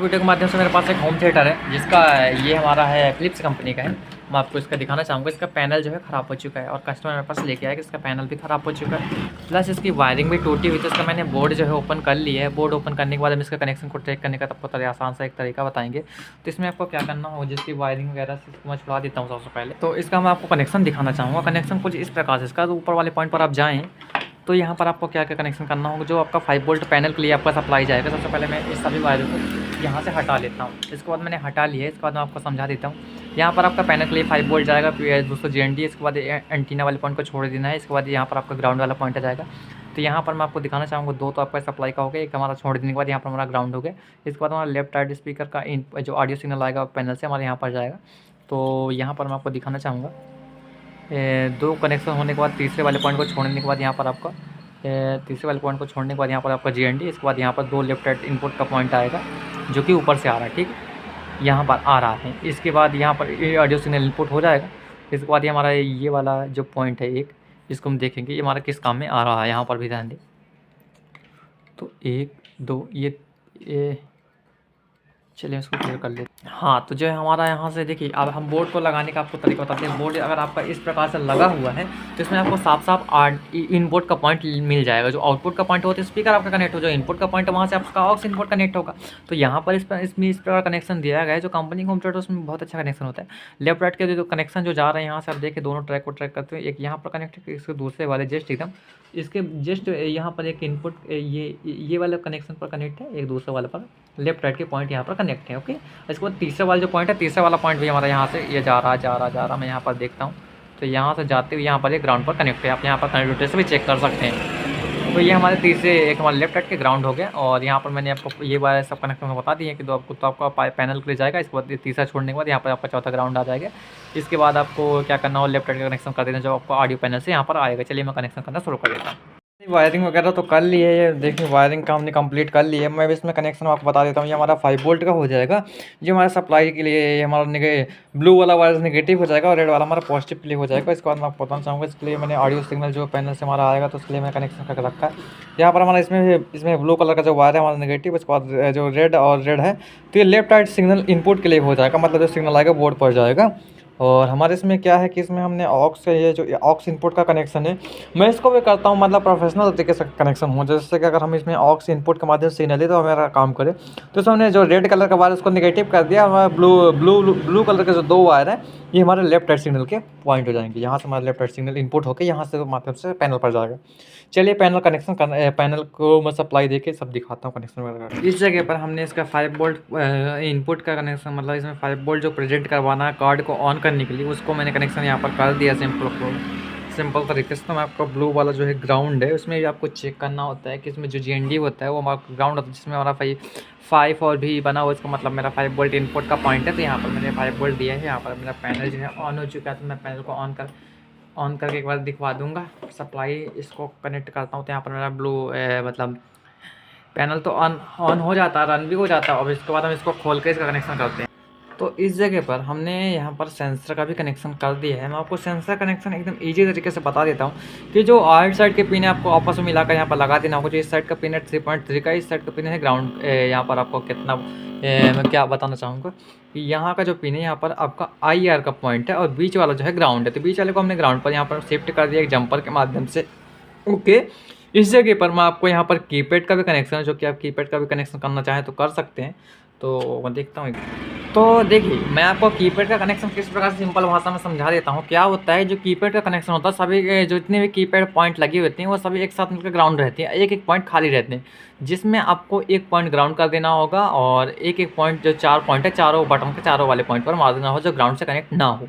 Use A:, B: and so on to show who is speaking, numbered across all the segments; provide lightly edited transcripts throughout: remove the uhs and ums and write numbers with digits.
A: Video के माध्यम से मेरे पास एक होम थिएटर है जिसका ये हमारा है फिलिप्स कंपनी का है। मैं आपको इसका दिखाना चाहूँगा। इसका पैनल जो है ख़राब हो चुका है और कस्टमर मेरे पास लेके आया कि इसका पैनल भी ख़राब हो चुका है, प्लस इसकी वायरिंग भी टूटी हुई। तो इसका मैंने बोर्ड जो है ओपन कर लिया है। बोर्ड ओपन करने के बाद हम इसका कनेक्शन को ट्रैक करने का आपको आसान सा एक तरीका बताएंगे। तो इसमें आपको क्या करना हो, जिसकी वायरिंग वगैरह से मैं छुड़ा देता हूँ सबसे पहले। तो इसका मैं आपको कनेक्शन दिखाना चाहूँगा। कनेक्शन कुछ इस प्रकार से, इसका ऊपर वाले पॉइंट पर आप जाएँ तो यहाँ पर आपको क्या क्या कनेक्शन करना होगा। जो आपका 5 वोल्ट पैनल के लिए आपका सप्लाई जाएगा, सबसे पहले मैं इस सभी वायरों को यहाँ से हटा लेता हूँ। इसके बाद मैंने हटा लिया है। इसके बाद मैं आपको समझा देता हूँ। यहाँ पर आपका पैनल के लिए 5 वोल्ट जाएगा, फिर दोस्तों GND। इसके बाद एंटीना वाले पॉइंट को छोड़ देना है। इसके बाद यहाँ पर आपका ग्राउंड वाला पॉइंट आ जाएगा। तो यहाँ पर मैं आपको दिखाना चाहूँगा, दो तो आपका सप्लाई का हो गया, एक हमारा छोड़ देने के बाद यहाँ पर हमारा ग्राउंड हो गया। इसके बाद हमारा लेफ्ट राइट स्पीकर का जो ऑडियो सिग्नल आएगा पैनल से हमारे यहाँ पर जाएगा। तो यहाँ पर मैं आपको दिखाना चाहूँगा, दो कनेक्शन होने के बाद तीसरे वाले पॉइंट को छोड़ने के बाद यहाँ पर आपका तीसरे वाले पॉइंट को छोड़ने के बाद यहाँ पर आपका GND। इसके बाद यहाँ पर दो लेफ्ट राइट इनपुट का पॉइंट आएगा जो कि ऊपर से आ रहा है, ठीक है, यहाँ पर आ रहा है। इसके बाद यहाँ पर ये ऑडियो सिग्नल इनपुट हो जाएगा। इसके बाद ये हमारा ये वाला जो पॉइंट है एक, इसको हम देखेंगे ये हमारा किस काम में आ रहा है। यहाँ पर भी ध्यान दें तो 1 2 ये चलिए इसको क्लियर कर लेते हैं। हाँ, तो जो है हमारा यहाँ से देखिए, अब हम बोर्ड को लगाने का आपको तरीका बताते हैं। बोर्ड अगर आपका इस प्रकार से लगा हुआ है तो इसमें आपको साफ साफ इनपुट का पॉइंट मिल जाएगा। जो आउटपुट का पॉइंट होता है स्पीकर आपका कनेक्ट हो, जो इनपुट का पॉइंट है वहाँ से आपका ऑक्स इनपुट कनेक्ट होगा। तो यहाँ पर इसमें इस प्रकार कनेक्शन दिया गया है। जो कंपनी होम थिएटर उसमें बहुत अच्छा कनेक्शन होता है। लेफ्ट राइट के जो कनेक्शन जो जा रहे हैं यहाँ से आप देखिए, दोनों ट्रैक को ट्रैक करते हुए एक यहाँ पर कनेक्ट है, इसके दूसरे वाले जस्ट एकदम इसके जस्ट यहाँ पर एक इनपुट ये वाला कनेक्शन पर कनेक्ट है, एक दूसरे वाले पर लेफ्ट राइट के पॉइंट यहाँ पर कनेक्ट है। ओके, इसके बाद तीसरा वाला जो पॉइंट है, तीसरा वाला पॉइंट भी हमारा यहाँ से ये जा रहा मैं यहाँ पर देखता हूँ। तो यहाँ से जाते हुए यहाँ पर एक ग्राउंड पर कनेक्ट है। आप यहाँ पर कनेक्टिविटी से भी चेक कर सकते हैं। तो ये हमारे तीसरे एक हमारे लेफ्ट राइट के ग्राउंड हो गया। और यहाँ पर मैंने आपको ये वाला सब कनेक्शन बता दिए कि तो आपका पैनल के लिए जाएगा। इसके बाद तीसरा छोड़ने के बाद यहाँ पर आपका चौथा ग्राउंड आ जाएगा। इसके बाद आपको क्या करना हो, लेफ्ट राइट का कनेक्शन कर देना जो आपको ऑडियो पैनल से यहाँ पर आएगा। चलिए मैं कनेक्शन करना शुरू कर देता हूँ। वायरिंग वगैरह तो कर लिए है, देखिए वायरिंग का हमने कंप्लीट कर लिया है। मैं भी इसमें कनेक्शन आपको बता देता हूँ। ये हमारा 5 वोल्ट का हो जाएगा, जो हमारा सप्लाई के लिए। ये हमारा ब्लू वाला वायर नेगेटिव हो जाएगा और रेड वाला हमारा पॉजिटिव के लिए हो जाएगा। इसके बाद मैं आपको बताना चाहूँगा, इसके लिए मैंने ऑडियो सिग्नल जो पैनल से हमारा आएगा तो उसके लिए मैं कनेक्शन करके रखा है। यहाँ पर हमारा इसमें ब्लू कलर का जो वायर है हमारा नेगेटिव, उसके बाद जो रेड है तो ये लेफ्ट राइट सिग्नल इनपुट के लिए हो जाएगा, मतलब जो सिग्नल आएगा बोर्ड पर जाएगा। और हमारे इसमें क्या है कि इसमें हमने ऑक्स से ये जो ऑक्स इनपुट का कनेक्शन है, मैं इसको भी करता हूँ मतलब प्रोफेशनल तरीके से कनेक्शन हो। जैसे कि अगर हम इसमें ऑक्स इनपुट के माध्यम से सिग्नल है तो हमारा काम करे, तो इसमें हमने जो रेड कलर का वायर उसको नेगेटिव कर दिया। हमारा ब्लू कलर के जो दो वायर हैं ये हमारे लेफ्ट राइट सिग्नल के पॉइंट हो जाएंगे। यहाँ से हमारा लेफ्ट राइट सिग्नल इनपुट होकर यहाँ से माध्यम से पैनल पर जाएगा। चलिए पैनल कनेक्शन पैनल को मैं सप्लाई देके सब दिखाता हूँ कनेक्शन वगैरह। इस जगह पर हमने इसका 5 वोल्ट इनपुट का कनेक्शन, मतलब इसमें 5 वोल्ट जो प्रेजेंट करवाना है कार्ड को ऑन करने के लिए, उसको मैंने कनेक्शन यहाँ पर कर दिया सिंपल तरीके से। तो मैं आपका ब्लू वाला जो है ग्राउंड है उसमें भी आपको चेक करना होता है कि इसमें जो GND होता है वो हमारा ग्राउंड होता है, जिसमें हमारा 5 और भी बना हुआ। इसका मतलब मेरा 5 वोल्ट इनपुट का पॉइंट है। तो यहाँ पर मैंने 5 वोल्ट दिया है। यहाँ पर मेरा पैनल जो है ऑन हो चुका है। तो मैं पैनल को ऑन करके एक बार दिखवा दूंगा। सप्लाई इसको कनेक्ट करता हूँ तो यहाँ पर मेरा ब्लू मतलब पैनल तो ऑन हो जाता है, रन भी हो जाता है। और इसके बाद हम इसको खोल के इसका कनेक्शन करते हैं। तो इस जगह पर हमने यहाँ पर सेंसर का भी कनेक्शन कर दिया है। मैं आपको सेंसर कनेक्शन एकदम ईजी तरीके से बता देता हूँ कि जो आउट साइड के पिन है आपको आपस में मिलाकर यहाँ पर लगा देना होगा। जो इस साइड का पिन है 3.3 का, इस साइड का पिन है ग्राउंड। यहाँ पर आपको कितना मैं क्या बताना चाहूँगा कि यहाँ का जो पिन है यहाँ पर आपका IR का पॉइंट है और बीच वाला जो है ग्राउंड है। तो बीच वाले को हमने ग्राउंड पर यहाँ पर शिफ्ट कर दिया एक जंपर के माध्यम से। ओके, इस जगह पर मैं आपको यहाँ पर कीपैड का भी कनेक्शन है, जो कि आप कीपैड का भी कनेक्शन करना चाहें तो कर सकते हैं। तो मैं देखता हूँ। तो देखिए मैं आपको कीपैड का कनेक्शन किस प्रकार से सिंपल भाषा में समझा देता हूँ। क्या होता है, जो कीपैड का कनेक्शन होता है सभी जो जितने भी कीपैड पॉइंट लगे होते हैं वो सभी एक साथ मिलकर ग्राउंड रहते हैं। एक पॉइंट खाली रहते हैं जिसमें आपको एक पॉइंट ग्राउंड कर देना होगा और एक पॉइंट जो 4 पॉइंट है चारों बटन के चारों वाले पॉइंट पर मार देना होगा जो ग्राउंड से कनेक्ट ना हो।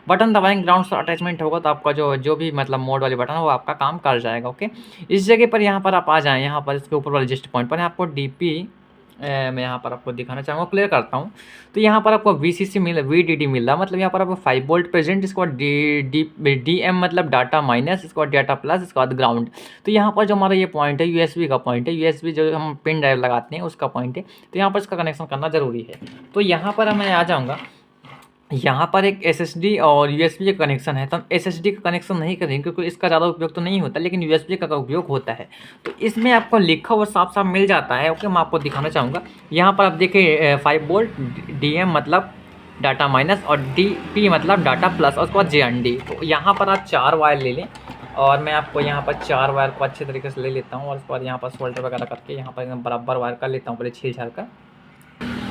A: बटन दबाएंगे ग्राउंड से अटैचमेंट होगा तो आपका जो भी मतलब मोड वाली बटन है वो आपका काम कर जाएगा। ओके, इस जगह पर यहाँ पर आप आ जाएँ, यहाँ पर इसके ऊपर वाले जस्ट पॉइंट पर आपको DP मैं यहाँ पर आपको दिखाना चाहूँगा, क्लियर करता हूँ। तो यहाँ पर आपको VDD मिल रहा है, मतलब यहाँ पर आपको 5 वोल्ट प्रेजेंट, इसके बाद DM मतलब डाटा माइनस, इसके बाद डाटा प्लस, इसके बाद ग्राउंड। तो यहाँ पर जो हमारा ये पॉइंट है USB का पॉइंट है, USB जो हम पिन ड्राइव लगाते हैं उसका पॉइंट है। तो यहाँ पर इसका कनेक्शन करना जरूरी है। तो यहाँ पर मैं आ जाऊँगा, यहाँ पर एक एसएसडी और यूएसबी का कनेक्शन है, तो हम एसएसडी का कनेक्शन नहीं करेंगे क्योंकि इसका ज़्यादा उपयोग तो नहीं होता, लेकिन यूएसबी का उपयोग होता है। तो इसमें आपको लिखा हुआ साफ-साफ मिल जाता है। ओके, मैं आपको दिखाना चाहूँगा। यहाँ पर आप देखिए 5 वोल्ट, डीएम मतलब डाटा माइनस और डीपी मतलब डाटा प्लस और उसके बाद जेएनडी। तो यहाँ पर आप 4 वायर ले लें और मैं आपको यहाँ पर 4 वायर को अच्छे तरीके से ले लेता हूँ और उसके बाद यहाँ पर सोल्डर वगैरह करके यहाँ पर एकदम बराबर वायर कर लेता हूँ पहले छील-छाल कर।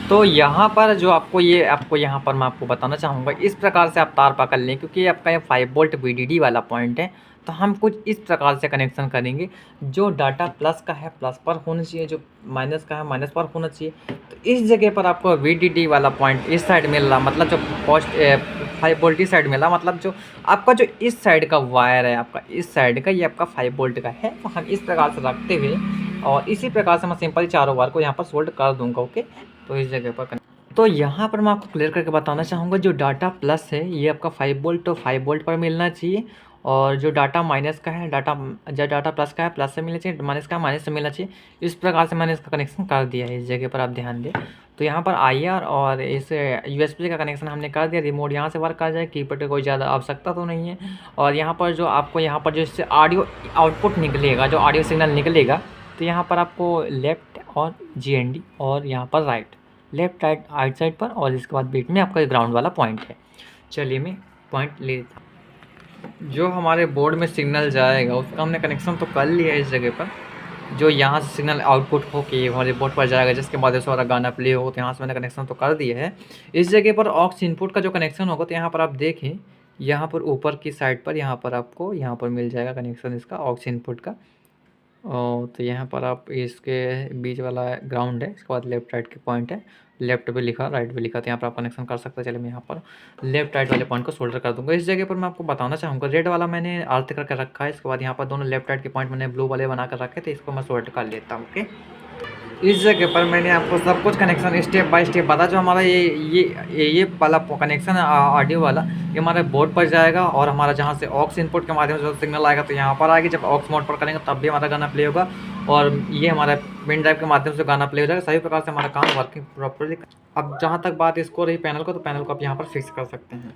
A: तो यहाँ पर जो आपको यहाँ पर मैं आपको बताना चाहूँगा, इस प्रकार से आप तार पकड़ लें क्योंकि आपका ये 5 वोल्ट वीडीडी वाला पॉइंट है। तो हम कुछ इस प्रकार से कनेक्शन करेंगे, जो डाटा प्लस का है प्लस पर होना चाहिए, जो माइनस का है माइनस पर होना चाहिए। तो इस जगह पर आपको वीडीडी वाला पॉइंट इस साइड मिल रहा, मतलब जो 5 वोल्ट इस साइड मिला, मतलब जो आपका जो इस साइड का वायर है, आपका इस साइड का ये आपका 5 वोल्ट का है। तो हम इस प्रकार से रखते हुए और इसी प्रकार से मैं सिंपल चारों वायर को यहाँ पर सोल्ड कर दूँगा। ओके, तो इस जगह पर तो यहाँ पर मैं आपको क्लियर करके बताना चाहूँगा, जो डाटा प्लस है ये आपका 5 वोल्ट तो 5 वोल्ट पर मिलना चाहिए, और जो डाटा माइनस का है जो डाटा प्लस का है प्लस से मिलना चाहिए, माइनस का है माइनस से मिलना चाहिए। इस प्रकार से मैंने इसका कनेक्शन कर दिया है, इस जगह पर आप ध्यान दें। तो यहाँ पर आईआर और इस यूएसबी का कनेक्शन हमने कर दिया। रिमोट यहाँ से वर्क कर जाए, कीपैड की कोई ज़्यादा आवश्यकता तो नहीं है। और यहाँ पर जो आपको यहाँ पर जो इससे ऑडियो आउटपुट निकलेगा, जो ऑडियो सिग्नल निकलेगा, तो यहाँ पर आपको लेफ़्ट और जीएनडी और यहाँ पर लेफ़्ट राइट साइड पर, और इसके बाद बीच में आपका ग्राउंड वाला पॉइंट है। चलिए मैं पॉइंट ले लेता हूँ। जो हमारे बोर्ड में सिग्नल जाएगा उसका हमने कनेक्शन तो कर लिया है इस जगह पर। जो यहाँ से सिग्नल आउटपुट होके हमारे बोर्ड पर जाएगा, जिसके माध्यम से हमारा गाना प्ले हो, तो यहाँ से मैंने कनेक्शन तो कर दिया है। इस जगह पर ऑक्स इनपुट का जो कनेक्शन होगा, तो यहाँ पर आप देखें, यहाँ पर ऊपर की साइड पर यहाँ पर आपको यहाँ पर मिल जाएगा कनेक्शन इसका ऑक्स इनपुट का। और तो यहाँ पर आप इसके बीच वाला ग्राउंड है, इसके बाद लेफ़्ट राइट के पॉइंट है, लेफ़्ट पे लिखा राइट पे लिखा, तो यहाँ पर आप कनेक्शन कर सकते हैं। चलिए मैं यहाँ पर लेफ़्ट राइट वाले पॉइंट को सोल्डर कर दूँगा। इस जगह पर मैं आपको बताना चाहूँगा, रेड वाला मैंने अर्थ करके रखा है, इसके बाद यहाँ पर दोनों लेफ़्ट राइट के पॉइंट मैंने ब्लू वाले बना कर रखे थे, इसको मैं सोल्डर कर लेता हूँ। ओके, इस जगह पर मैंने आपको सब कुछ कनेक्शन स्टेप बाय स्टेप बता। जो हमारा ये वाला कनेक्शन है ऑडियो वाला, ये हमारे बोर्ड पर जाएगा और हमारा जहाँ से ऑक्स इनपुट के माध्यम से सिग्नल आएगा तो यहाँ पर आएगी। जब ऑक्स मोड पर करेंगे तब भी हमारा गाना प्ले होगा, और ये हमारा पेन ड्राइव के माध्यम से गाना प्ले हो जाएगा। सभी प्रकार से हमारा काम वर्किंग प्रॉपरली। अब जहाँ तक बात इसको रही पैनल को, तो पैनल को आप यहाँ पर फिक्स कर सकते हैं।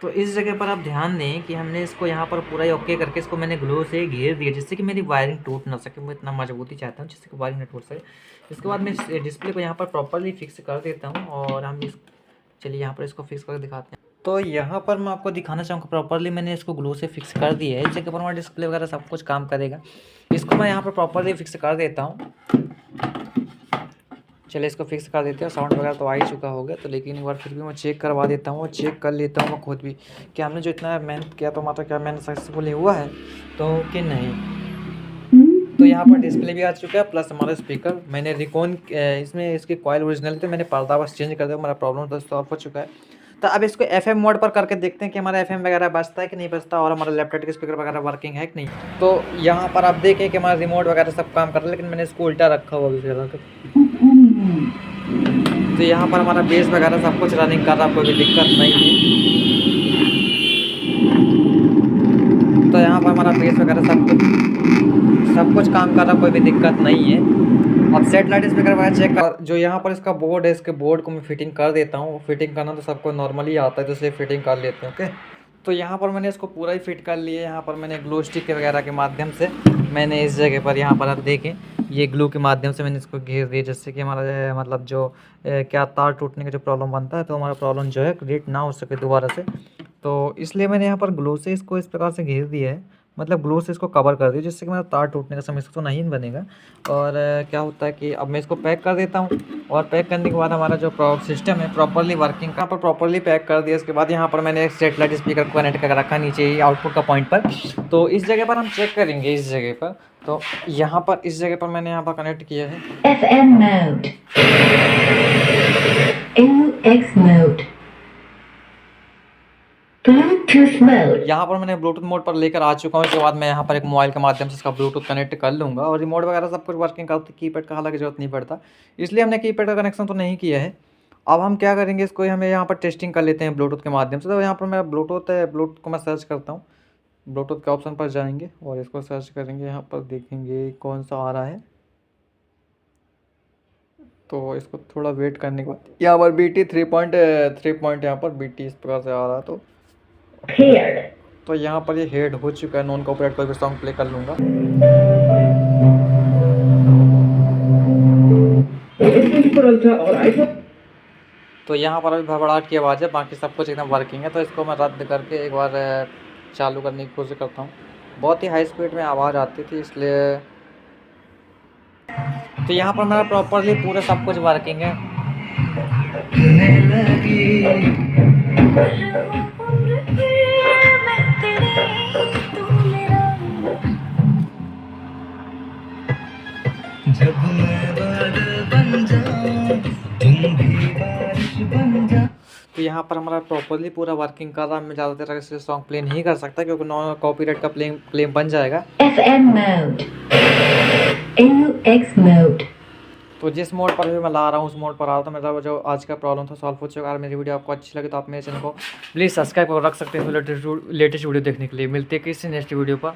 A: तो इस जगह पर आप ध्यान दें कि हमने इसको यहाँ पर पूरा ही ओके करके इसको मैंने ग्लू से घेर दिया, जिससे कि मेरी वायरिंग टूट ना सके। मैं इतना मजबूती चाहता हूँ जिससे कि वायरिंग ना टूट सके। इसके बाद मैं इस डिस्प्ले को यहाँ पर प्रॉपरली फिक्स कर देता हूँ, और हम चलिए यहाँ पर इसको फिक्स करके दिखाते हैं। तो यहाँ पर मैं आपको दिखाना चाहूँगा, प्रॉपरली मैंने इसको ग्लू से फिक्स कर दिया है। इस जगह पर हमारा डिस्प्ले वगैरह सब कुछ काम करेगा। इसको मैं यहाँ पर प्रॉपरली फिक्स कर देता हूँ। चलिए इसको फिक्स कर देते हैं। साउंड वगैरह तो आ ही चुका होगा, तो लेकिन एक बार फिर भी मैं चेक करवा देता हूँ, चेक कर लेता हूँ मैं खुद भी कि हमने जो इतना मेहनत किया तो मतलब क्या मेहनत सक्सेसफुल हुआ है तो कि नहीं। तो यहाँ पर डिस्प्ले भी आ चुका है, प्लस हमारा स्पीकर मैंने रिकॉन इसमें इसकी कॉइल ओरिजिनल थे, मैंने पर्दा बस चेंज कर दिया, हमारा प्रॉब्लम तो सॉल्व हो चुका है। तो अब इसको FM मोड पर करके देखते हैं कि हमारा FM वगैरह बजता है कि नहीं बजता, और हमारा लैपटॉप के स्पीकर वगैरह वर्किंग है कि नहीं। तो यहाँ पर आप देखें कि हमारा रिमोट वगैरह सब काम कर रहा है, लेकिन मैंने इसको उल्टा रखा हुआ अभी। तो यहाँ पर हमारा बेस वगैरह सब कुछ रनिंग कर रहा है, कोई भी दिक्कत नहीं है। तो यहाँ पर हमारा बेस वगैरह सब कुछ काम कर रहा है, कोई भी दिक्कत नहीं है। अब सेटेलाइट स्पीकर वगैरह चेक कर, जो यहाँ पर इसका बोर्ड है, इसके बोर्ड को मैं फिटिंग कर देता हूँ। फिटिंग करना तो सबको नॉर्मली आता है, तो इसलिए फिटिंग कर लेते हैं। ओके, तो यहाँ पर मैंने इसको पूरा ही फिट कर लिया। यहाँ पर मैंने ग्लू स्टिक के वगैरह के माध्यम से मैंने इस जगह पर यहाँ पर आप देखें, ये ग्लू के माध्यम से मैंने इसको घेर दिया, जिससे कि हमारा मतलब जो क्या तार टूटने का जो प्रॉब्लम बनता है, तो हमारा प्रॉब्लम जो है क्रिएट ना हो सके दोबारा से। तो इसलिए मैंने यहाँ पर ग्लू से इसको इस प्रकार से घेर दिया है, मतलब ग्लू से इसको कवर कर दिया, जिससे कि मेरा तार टूटने का समस्या तो नहीं बनेगा। और क्या होता है कि अब मैं इसको पैक कर देता हूँ, और पैक करने के बाद हमारा जो सिस्टम है प्रॉपरली वर्किंग, यहाँ पर प्रॉपरली पैक कर दिया। इसके बाद यहाँ पर मैंने एक सेटेलाइट स्पीकर को कनेक्ट कर रखा नीचे ही आउटपुट का पॉइंट पर। तो इस जगह पर हम चेक करेंगे, इस जगह पर तो यहाँ पर इस जगह पर मैंने यहाँ पर कनेक्ट किया है
B: FM mode, AUX mode, Bluetooth mode।
A: यहाँ पर मैंने ब्लूटूथ मोड पर लेकर आ चुका हूँ। इसके बाद मैं यहाँ पर एक मोबाइल के माध्यम से इसका ब्लूटूथ कनेक्ट कर लूँगा, और रिमोट वगैरह सब कुछ वर्किंग करते। कीपैड का हालांकि जरूरत नहीं पड़ता, इसलिए हमने कीपैड का कनेक्शन तो नहीं किया है। अब हम क्या करेंगे, इसको हमें यहाँ पर टेस्टिंग कर लेते हैं ब्लूटूथ के माध्यम से। तो यहाँ पर मेरा ब्लूटूथ है, ब्लूटूथ को मैं सर्च करता हूँ। ब्लूटूथ के ऑप्शन पर जाएंगे और इसको सर्च करेंगे, यहाँ पर देखेंगे कौन सा आ रहा है। तो इसको थोड़ा वेट करने के बाद यहाँ पर BT 3 पॉइंट यहाँ पर BT इस प्रकार से आ रहा है।
B: Cleared.
A: तो यहाँ पर ये हेड हो चुका है। नॉन कॉपीराइट कोई भी सॉन्ग प्ले कर लूँगा। तो यहाँ पर अभी भड़बड़ाहट की आवाज़ है, बाकी सब कुछ एकदम वर्किंग है। तो इसको मैं रद्द करके एक बार चालू करने की कोशिश करता हूँ। बहुत ही हाई स्पीड में आवाज़ आती थी इसलिए। तो यहाँ पर मेरा प्रॉपरली पूरा सब कुछ वर्किंग है।
C: जब मैं बादल बन जाऊं तुम भी बारिश बन जाओ।
A: तो यहाँ पर हमारा प्रॉपरली पूरा वर्किंग कर रहा है। मैं ज़्यादा देर तक इसे सॉन्ग प्ले नहीं कर सकता क्योंकि नॉन कॉपीराइट का क्लेम बन जाएगा।
B: FM mode. AUX mode.
A: तो जिस मोड पर भी मैं ला रहा हूँ उस मोड पर आ रहा था। मेरा जो आज का प्रॉब्लम था सॉल्व हो चुका है। अगर मेरी वीडियो आपको अच्छी लगे तो आप मेरे चैनल को प्लीज़ सब्सक्राइब कर रख सकते हैं लेटेस्ट वीडियो देखने के लिए। मिलते हैं किसी नेक्स्ट वीडियो पर।